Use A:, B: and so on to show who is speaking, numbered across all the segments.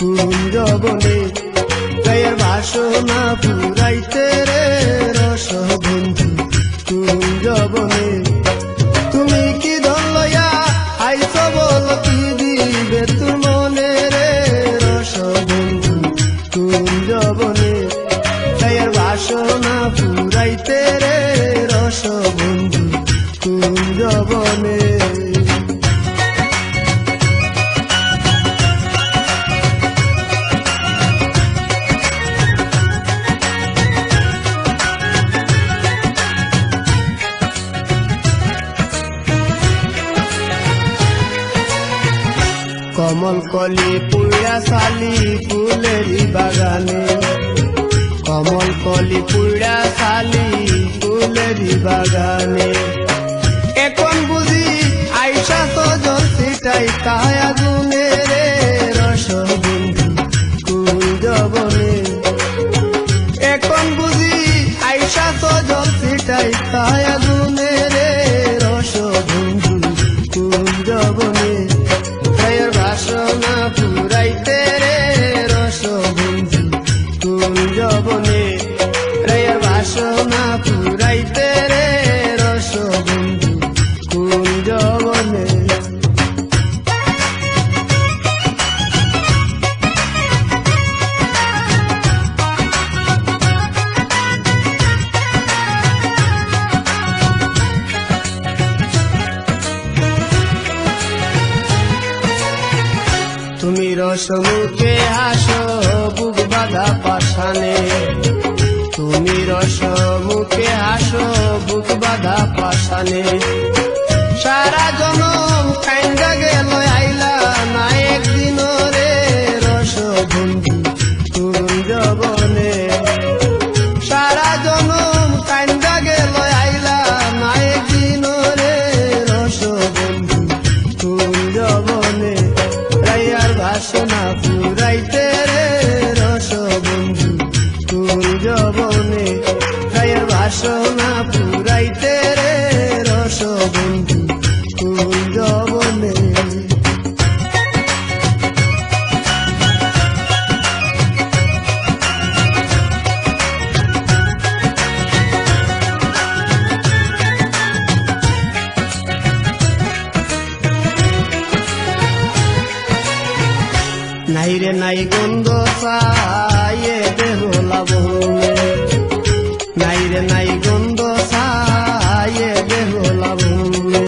A: কুঞ্জবনে প্রায়ের বাসনা পুরাইতে রে রস বন্ধু কুঞ্জবনে। তুমি কি ধন লইয়া আইছ বল কি দিবে তোর মনে রে রস বন্ধু কুঞ্জবনে প্রায়ের বাসনা পুরাইতে রে রস বন্ধু কুঞ্জবনে। কমল কলি পুড়া শালি ফুলেরি বাগানে, কমল কলি পুড়া শালি ফুলেরি বাগানে। এখন বুঝি আইসা তো জলসিটাই তাই আগুনে রে রস বন্ধু কুঞ্জবনে। এখন বুঝি আইসা তো জলসিটাই তাই আগুনে রে রস বন্ধু কুঞ্জবনে। বাসনা পুরাইতে রে রস বন্ধু কুঞ্জবনে প্রায়ের বাসনা পুরাইতে রে রস বন্ধু কুঞ্জবনে। তুমি রস মুখে হাসো বুক বাঁধা পাষাণে, তুমি রস মুখে হাসো বুক বাঁধা পাষাণে। সারা জনম কাইন্দা গেল আইলা না একদিন রে রস বন্ধু কুঞ্জবনে। সারা জনম কাইন্দা গেল আইলা না একদিন রে রস বন্ধু কুঞ্জবনে। বাসনা পুরাইতে রে রস বন্ধু কুঞ্জবনে প্রায়ের বাসনা পুরাইতে রে রস বন্ধু কুঞ্জবনে। নাই রে নাই গন্ধ ছায়ে দেহ লাবণে, নাই রে নাই গন্ধ ছায়ে দেহ লাবণে।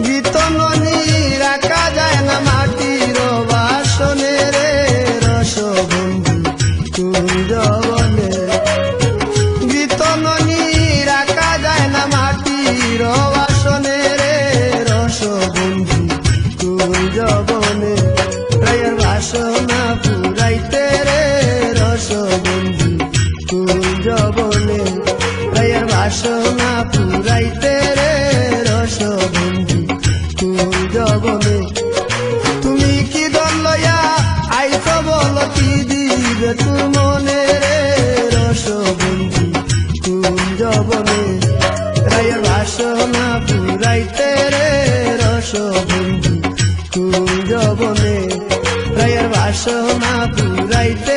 A: গীতননি রাখা যায় না মাটির বাসনে রে রস বন্ধু কুঞ্জবনে। গীতননি রাখা যায় না মাটির বাসনে রে রস বন্ধু কুঞ্জবনে প্রায়ের বাসনা পুরাইতে রে রস বন্ধু কুঞ্জবনে প্রায়ের বাসনা পুরাইতে রে রস বন্ধু কুঞ্জবনে। তুমি কি দল লইয়া আইছ বল কি দিবে তোর মনে রে রস বন্ধু কুঞ্জবনে প্রায়ের বাসনা পুরাইতে রে রস বন্ধু কুঞ্জবনে প্রায়ের বাসনা পুরাইতে